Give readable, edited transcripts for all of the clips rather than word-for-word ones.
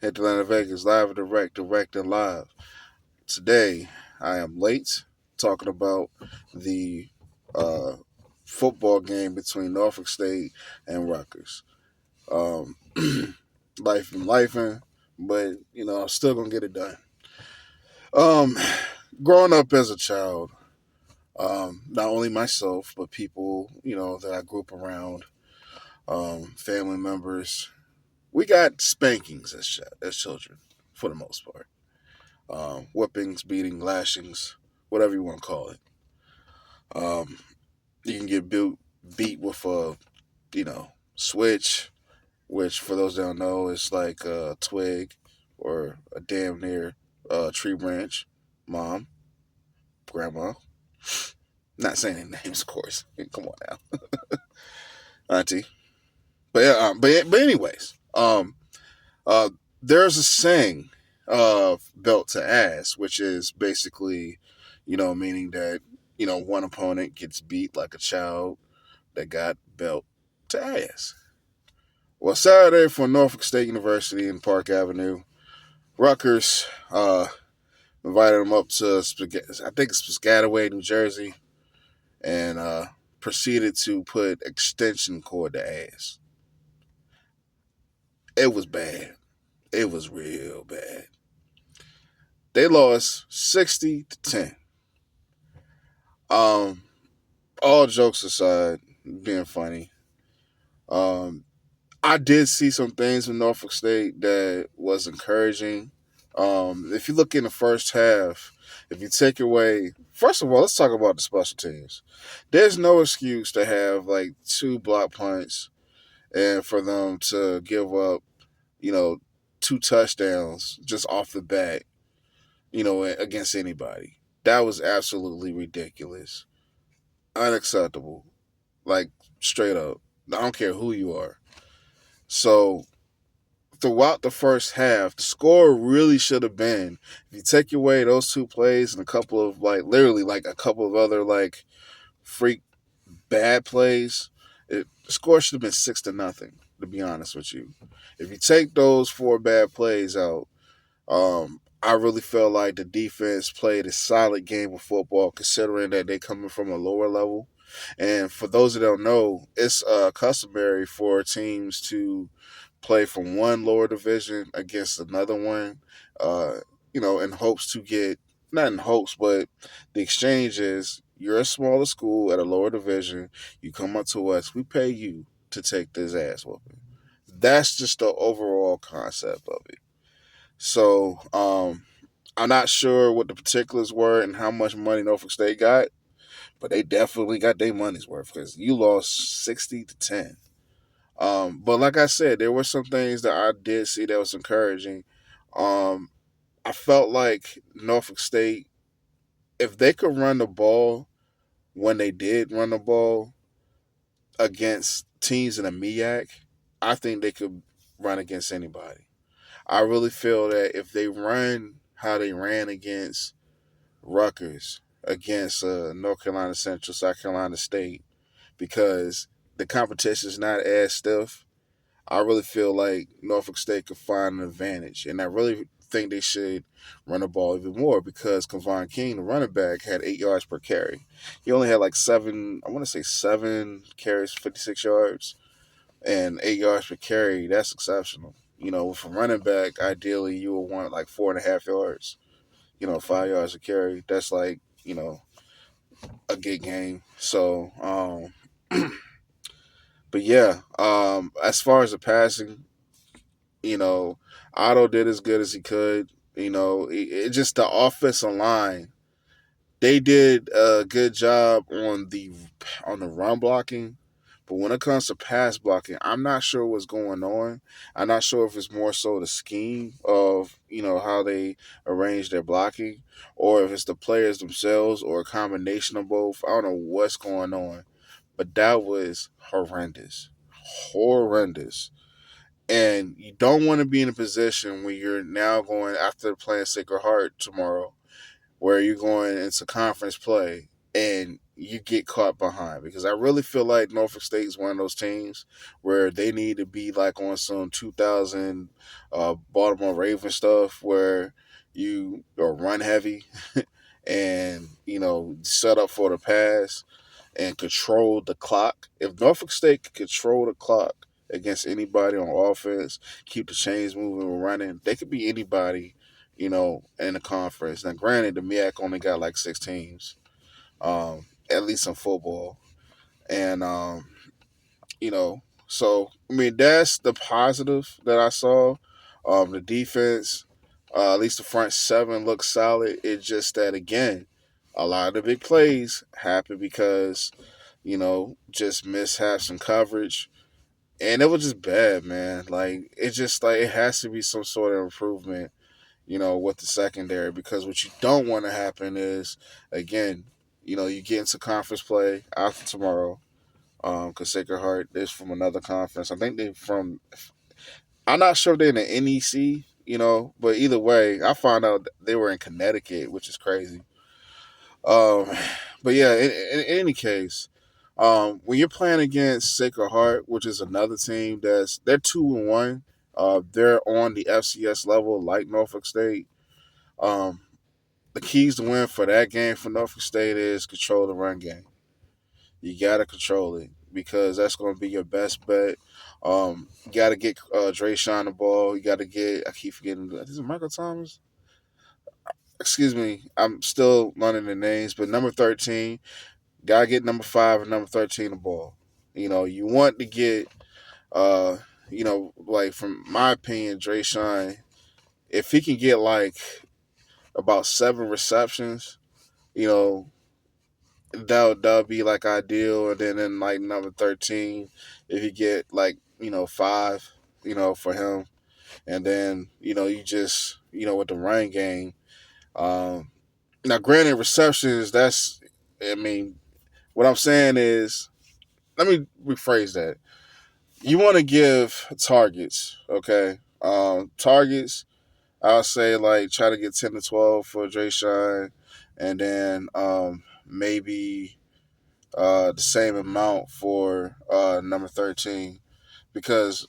Atlanta Vegas, live and direct and live. Today, I am late talking about the uh, football game between Norfolk State and Rutgers. Um, life and but I'm still gonna get it done. Um, growing up as a child, not only myself but people that I grew up around, family members, we got spankings as children for the most part. Whippings, beating, lashings, whatever you want to call it. Um, you can get beat with a, switch, which for those that don't know is like a twig or a damn near tree branch. Mom, grandma, not saying any names, of course. Come on now, auntie. But yeah, but anyways, uh, there's a saying of belt to ass, which is basically, meaning that one opponent gets beat like a child that got belt to ass. Well, Saturday for Norfolk State University in Park Avenue, Rutgers invited them up to I think it's Piscataway, New Jersey, and proceeded to put extension cord to ass. It was bad. It was real bad. They lost 60-10. Um, all jokes aside, being funny, um, I did see some things in Norfolk State that was encouraging. If you look in the first half, if you take away, first of all, let's talk about the special teams. There's no excuse to have like two block punts and for them to give up, you know, two touchdowns just off the bat, against anybody. That was absolutely ridiculous. Unacceptable. Like, straight up. I don't care who you are. So, throughout the first half, the score really should have been, if you take away those two plays and a couple of, like, literally, like, a couple of other, like, freak bad plays, the score should have been 6-0, to be honest with you. If you take those four bad plays out, I really feel like the defense played a solid game of football, considering that they coming from a lower level. And for those that don't know, it's customary for teams to play from one lower division against another one, uh, in hopes to get, not in hopes, but the exchange is you're a smaller school at a lower division. You come up to us, we pay you to take this ass whooping. That's just the overall concept of it. So I'm not sure what the particulars were and how much money Norfolk State got, but they definitely got their money's worth because you lost 60-10. But like I said, there were some things that I did see that was encouraging. Um, I felt like Norfolk State, if they could run the ball when they did run the ball against teams in a MEAC, I think they could run against anybody. I really feel that if they run how they ran against Rutgers, against North Carolina Central, South Carolina State, because the competition is not as stiff, I really feel like Norfolk State could find an advantage. And I really think they should run the ball even more because Kevon King, the running back, had 8 yards per carry. He only had like seven, I want to say 7 carries, 56 yards, and 8 yards per carry. That's exceptional. With a running back, ideally you would want like 4.5 yards, 5 yards a carry. That's like, a good game. So, but yeah, as far as the passing, you know, Otto did as good as he could. It just the offensive line. They did a good job on the run blocking, but when it comes to pass blocking, I'm not sure what's going on. I'm not sure if it's more so the scheme of how they arrange their blocking, or if it's the players themselves, or a combination of both. I don't know what's going on, but that was horrendous, horrendous. And you don't want to be in a position where you're now going after playing Sacred Heart tomorrow, where you're going into conference play and you get caught behind, because I really feel like Norfolk State is one of those teams where they need to be like on some 2000 Baltimore Ravens stuff where you are run heavy and set up for the pass and control the clock. If Norfolk State could control the clock against anybody on offense, keep the chains moving and running, they could be anybody, in the conference. Now, granted, the MEAC only got like 6 teams, at least in football, and so I mean that's the positive that I saw. The defense, at least the front seven, looks solid. It's just that again, a lot of the big plays happen because just mishaps and coverage. And it was just bad, man. Like it's just like it has to be some sort of improvement, with the secondary, because what you don't want to happen is again, you get into conference play after tomorrow. Because Sacred Heart is from another conference. I think they from. I'm not sure if they're in the NEC, but either way, I found out they were in Connecticut, which is crazy. Um, but yeah, in any case, when you're playing against Sacred Heart, which is another team they're 2-1, they're on the FCS level like Norfolk State. Um, the keys to win for that game for Norfolk State is control the run game. You gotta control it because that's going to be your best bet. You got to get Dre Sean the ball. You got to get. I keep forgetting. Is it Michael Thomas? Excuse me. I'm still learning the names, but number 13, gotta get number 5 and number 13 the ball. You want to get. Like from my opinion, Dre Sean, if he can get like about 7 receptions, you know, that would be like ideal. And then in like number 13, if you get like 5, for him, and then you just with the run game. Um, Now, granted, receptions. That's I mean, what I'm saying is, let me rephrase that. You want to give targets, okay? Targets. I'll say like try to get 10 to 12 for Dre Shine, and then maybe the same amount for number 13, because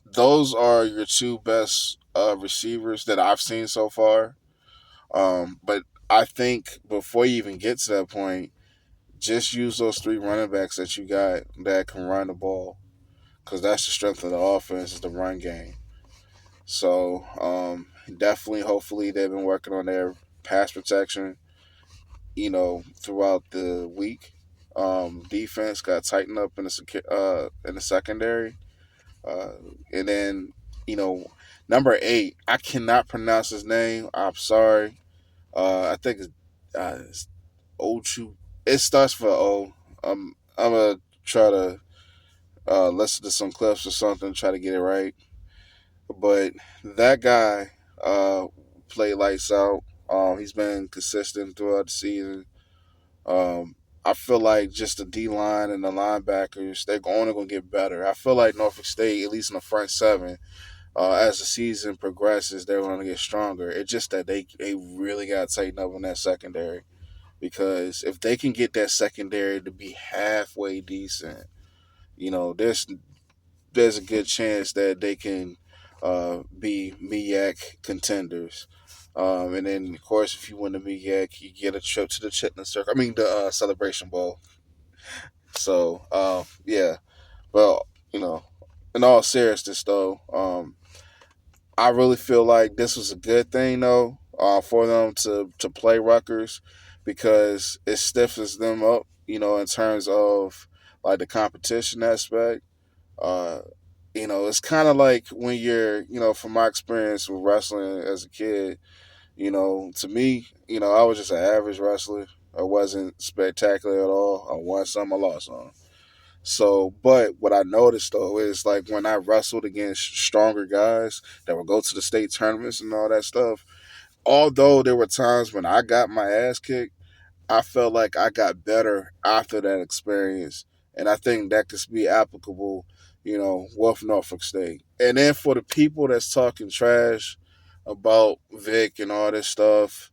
those are your two best receivers that I've seen so far. But I think before you even get to that point, just use those 3 running backs that you got that can run the ball, because that's the strength of the offense is the run game. So definitely, hopefully, they've been working on their pass protection, throughout the week. Defense got tightened up in the secondary, uh, and then number 8. I cannot pronounce his name. I'm sorry. I think it's Ochu. It starts for O. I'm gonna try to listen to some clips or something, try to get it right. But that guy played lights out. He's been consistent throughout the season. Um, I feel like just the D line and the linebackers, they're only going to get better. I feel like Norfolk State, at least in the front seven, as the season progresses, they're going to get stronger. It's just that they really got to tighten up on that secondary, because if they can get that secondary to be halfway decent, there's a good chance that they can be MEAC contenders. And then, of course, if you win the MEAC, you get a trip to the Chitlin Circle. I mean, the Celebration Bowl. So, yeah. Well, in all seriousness, though, I really feel like this was a good thing, though, for them to play Rutgers, because it stiffens them up, in terms of like the competition aspect. Uh, it's kind of like when you're, from my experience with wrestling as a kid, to me, I was just an average wrestler. I wasn't spectacular at all. I won some, I lost some. So, but what I noticed though is like when I wrestled against stronger guys that would go to the state tournaments and all that stuff, although there were times when I got my ass kicked, I felt like I got better after that experience. And I think that could be applicable, with Norfolk State. And then for the people that's talking trash about Vic and all this stuff,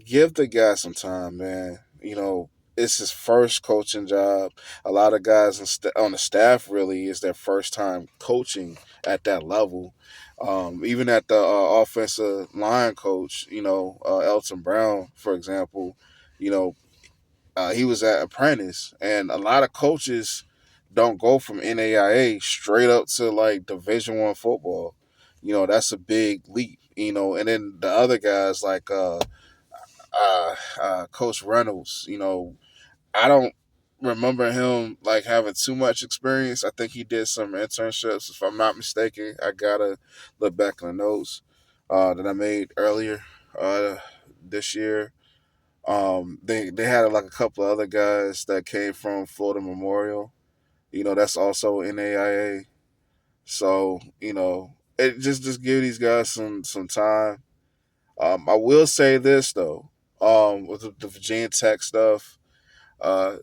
give the guy some time, man. it's his first coaching job. A lot of guys on the staff really is their first time coaching at that level. Even at the offensive line coach, Elton Brown, for example, you know, he was at apprentice, and a lot of coaches don't go from NAIA straight up to like Division I football. That's a big leap. And then the other guys like Coach Reynolds. I don't remember him like having too much experience. I think he did some internships, if I'm not mistaken. I gotta look back on the notes that I made earlier uh, this year. They had like a couple of other guys that came from Florida Memorial. That's also NAIA. So it just give these guys some time. I will say this though, with the Virginia Tech stuff. Uh,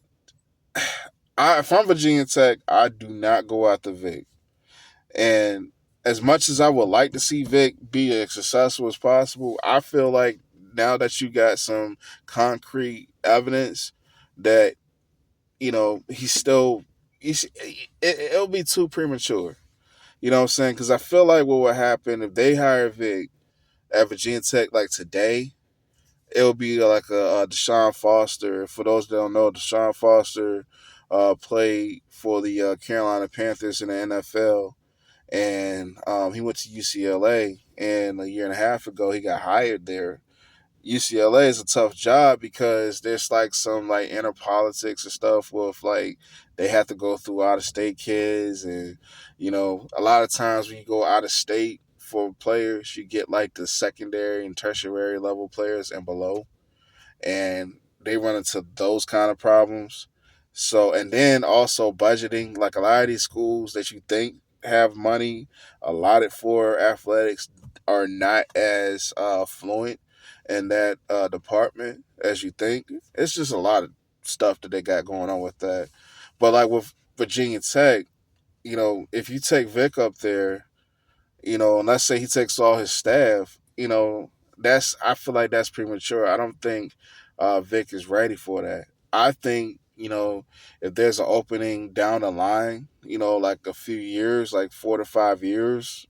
if I'm Virginia Tech, I do not go after Vic. And as much as I would like to see Vic be as successful as possible, I feel like now that you got some concrete evidence that he's still, it'll be too premature. You know what I'm saying? Because I feel like what would happen if they hire Vic at Virginia Tech like today, it would be like a Deshaun Foster. For those that don't know, Deshaun Foster played for the Carolina Panthers in the NFL, and he went to UCLA. And a year and a half ago, he got hired there. UCLA is a tough job because there's like some like inner politics and stuff with like they have to go through out of state kids, and a lot of times when you go out of state for players, you get like the secondary and tertiary level players and below, and they run into those kind of problems. So, and then also budgeting, like a lot of these schools that you think have money allotted for athletics are not as fluent in that department as you think. It's just a lot of stuff that they got going on with that. But like with Virginia Tech, if you take Vic up there, and let's say he takes all his staff, that's I feel like that's premature. I don't think Vic is ready for that. I think if there's an opening down the line, like a few years, like 4 to 5 years,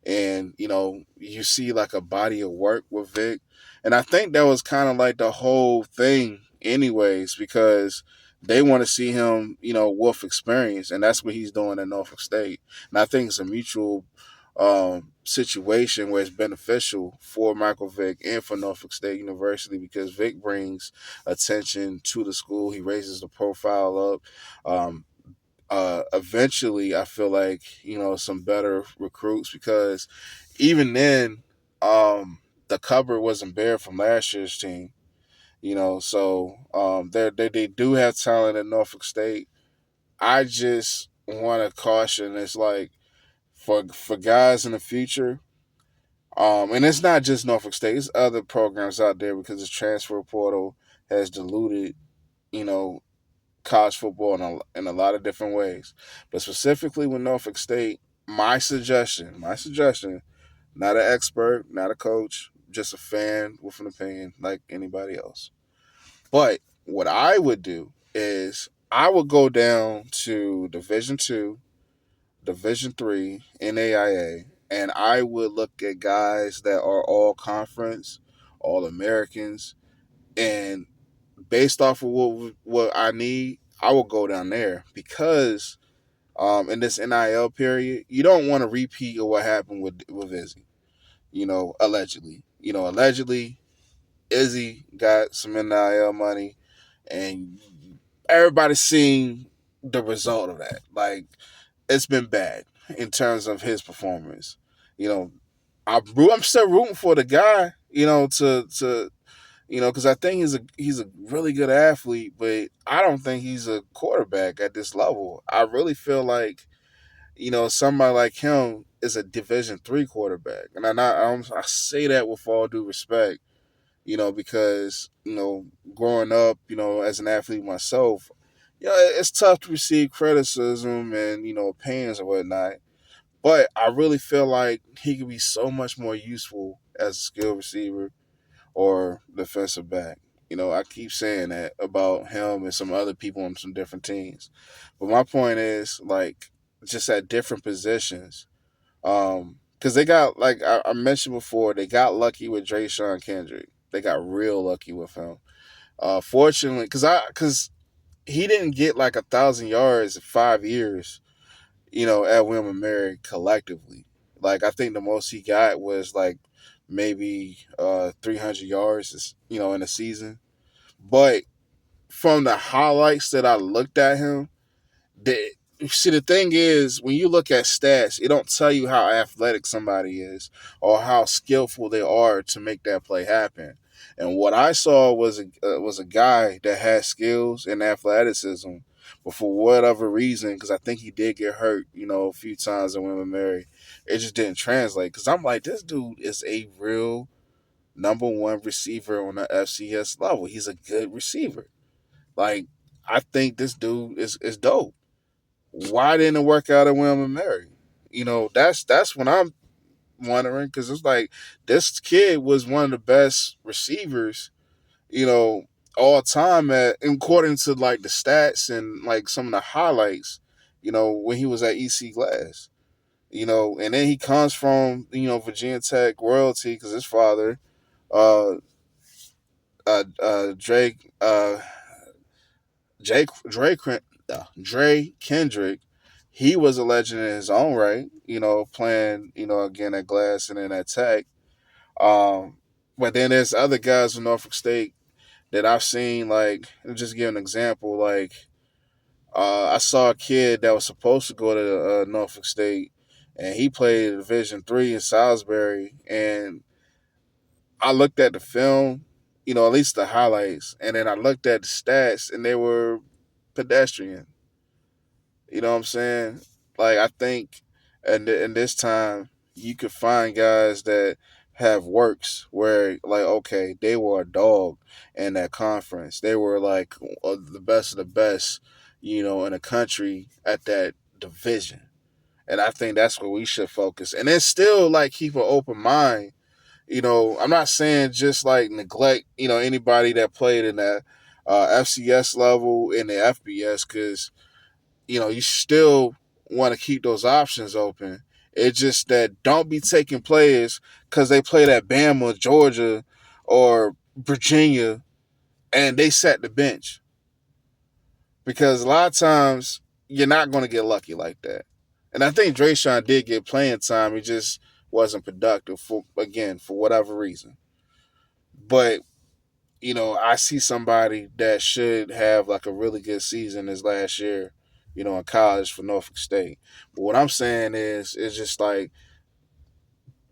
and you see like a body of work with Vic, and I think that was kind of like the whole thing, anyways, because they want to see him, with experience, and that's what he's doing at Norfolk State, and I think it's a mutual situation where it's beneficial for Michael Vick and for Norfolk State University because Vick brings attention to the school. He raises the profile up. Eventually, I feel like some better recruits because even then, the cupboard wasn't bare from last year's team. So they do have talent at Norfolk State. I just want to caution. It's like for guys in the future. And it's not just Norfolk State; it's other programs out there because the transfer portal has diluted, you know, college football in a lot of different ways. But specifically with Norfolk State, my suggestion, not an expert, not a coach, just a fan with an opinion like anybody else. But what I would do is I would go down to Division II, Division III, NAIA, and I would look at guys that are all conference, all Americans, and based off of what I need, I will go down there because in this NIL period, you don't want to repeat of what happened with Izzy. Allegedly. Allegedly, Izzy got some NIL money, and everybody's seen the result of that. Like it's been bad in terms of his performance. You know, I'm still rooting for the guy. Because I think he's a really good athlete, but I don't think he's a quarterback at this level. I really feel like somebody like him is a Division III quarterback, and I say that with all due respect, because growing up, as an athlete myself, it's tough to receive criticism and opinions and whatnot. But I really feel like he could be so much more useful as a skill receiver or defensive back. I keep saying that about him and some other people on some different teams. But my point is, like, just at different positions. Because they got, like I mentioned before, they got lucky with Sean Kendrick. They got real lucky with him. Fortunately, because he didn't get like 1,000 yards in 5 years, at William and Mary collectively. Like, I think the most he got was like maybe 300 yards, in a season. But from the highlights that I looked at him, the see, the thing is, when you look at stats, it don't tell you how athletic somebody is or how skillful they are to make that play happen. And what I saw was a guy that had skills and athleticism, but for whatever reason, because I think he did get hurt, a few times in Women Mary, it just didn't translate. Because I'm like, this dude is a real number one receiver on the FCS level. He's a good receiver. Like, I think this dude is dope. Why didn't it work out at William and Mary? That's what I'm wondering, because it's like this kid was one of the best receivers, you know, all time at according to like the stats and like some of the highlights, when he was at EC Glass. And then he comes from Virginia Tech royalty because his father, uh, Drake, Dre Kendrick, he was a legend in his own right. Playing again at Glass and then at Tech. Um, but then there's other guys from Norfolk State that I've seen. Like, just give an example. Like, I saw a kid that was supposed to go to Norfolk State, and he played Division 3 in Salisbury. And I looked at the film, at least the highlights, and then I looked at the stats, and they were pedestrian. You know what I'm saying? Like, I think in this time you could find guys that have works where, like, okay, they were a dog in that conference. They were like the best of the best, in the country at that division. And I think that's where we should focus. And then still like keep an open mind. I'm not saying just like neglect, anybody that played in that FCS level in the FBS, because you still want to keep those options open. It's just that don't be taking players because they played at Bama, Georgia, or Virginia, and they set the bench. Because a lot of times you're not going to get lucky like that. And I think Drayshawn did get playing time. He just wasn't productive for whatever reason. But I see somebody that should have like a really good season this last year, in college for Norfolk State. But what I'm saying is just like,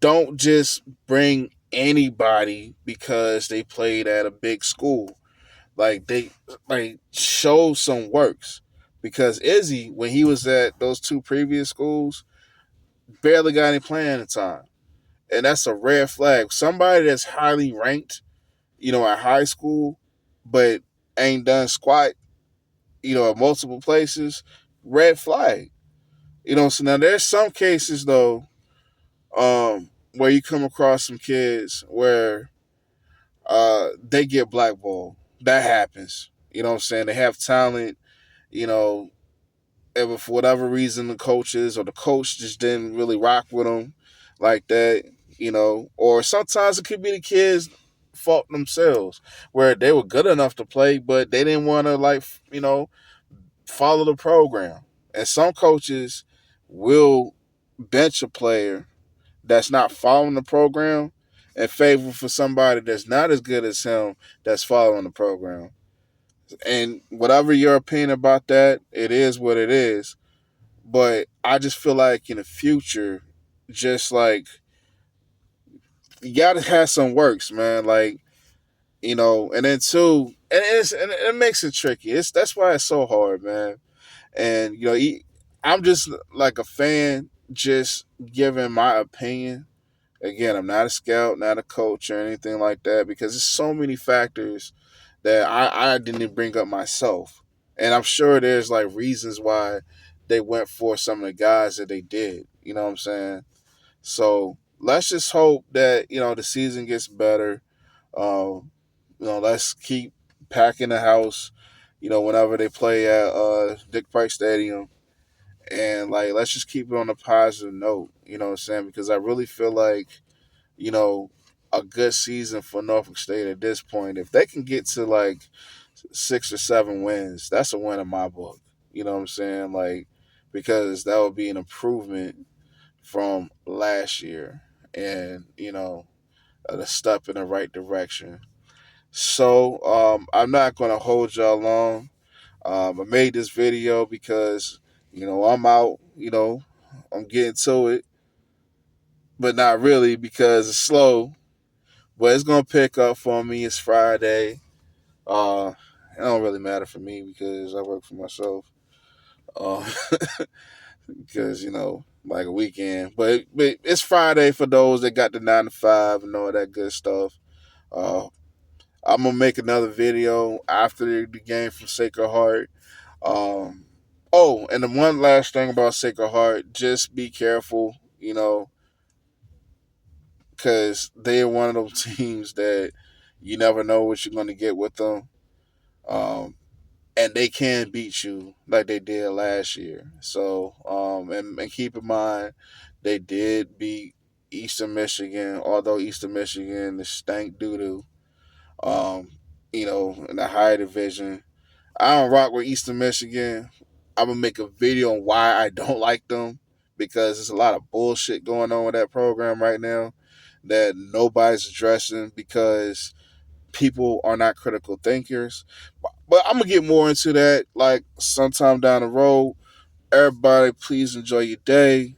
don't just bring anybody because they played at a big school. Like, they like show some works. Because Izzy, when he was at those two previous schools, barely got any playing time. And that's a red flag. Somebody that's highly ranked, at high school, but ain't done squat, at multiple places, red flag. So now there's some cases though, where you come across some kids where they get blackballed. That happens. You know what I'm saying? They have talent, you know, and for whatever reason the coaches or the coach just didn't really rock with them like that, or sometimes it could be the kids fault themselves where they were good enough to play but they didn't want to, like, follow the program. And some coaches will bench a player that's not following the program in favor for somebody that's not as good as him that's following the program. And whatever your opinion about that, it is what it is. But I just feel like in the future, just like, you gotta have some works, man. Like, and then two, and it makes it tricky. That's why it's so hard, man. And I'm just like a fan, just giving my opinion. Again, I'm not a scout, not a coach or anything like that, because there's so many factors that I didn't bring up myself. And I'm sure there's like reasons why they went for some of the guys that they did. You know what I'm saying? So let's just hope that, the season gets better. Um, let's keep packing the house. Whenever they play at Dick Price Stadium, and like let's just keep it on a positive note. You know what I'm saying? Because I really feel like you know a good season for Norfolk State at this point. If they can get to like 6 or 7 wins, that's a win in my book. You know what I'm saying? Like because that would be an improvement from last year, and a step in the right direction. So I'm not going to hold y'all long. I made this video because I'm out. I'm getting to it, but not really because it's slow. But it's gonna pick up for me. It's Friday. Uh, it don't really matter for me because I work for myself. Uh, because like a weekend, but it's Friday for those that got the 9 to 5 and all that good stuff. Uh, I'm gonna make another video after the game from Sacred Heart. Um, oh, and the one last thing about Sacred Heart, just be careful, because they're one of those teams that you never know what you're gonna get with them. Um, and they can beat you like they did last year. So, and keep in mind, they did beat Eastern Michigan, although Eastern Michigan is stank doo doo. Um, in the higher division, I don't rock with Eastern Michigan. I'm gonna make a video on why I don't like them because there's a lot of bullshit going on with that program right now that nobody's addressing because people are not critical thinkers. But I'm gonna get more into that like sometime down the road. Everybody, please enjoy your day,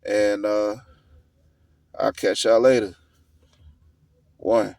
and I'll catch y'all later. One.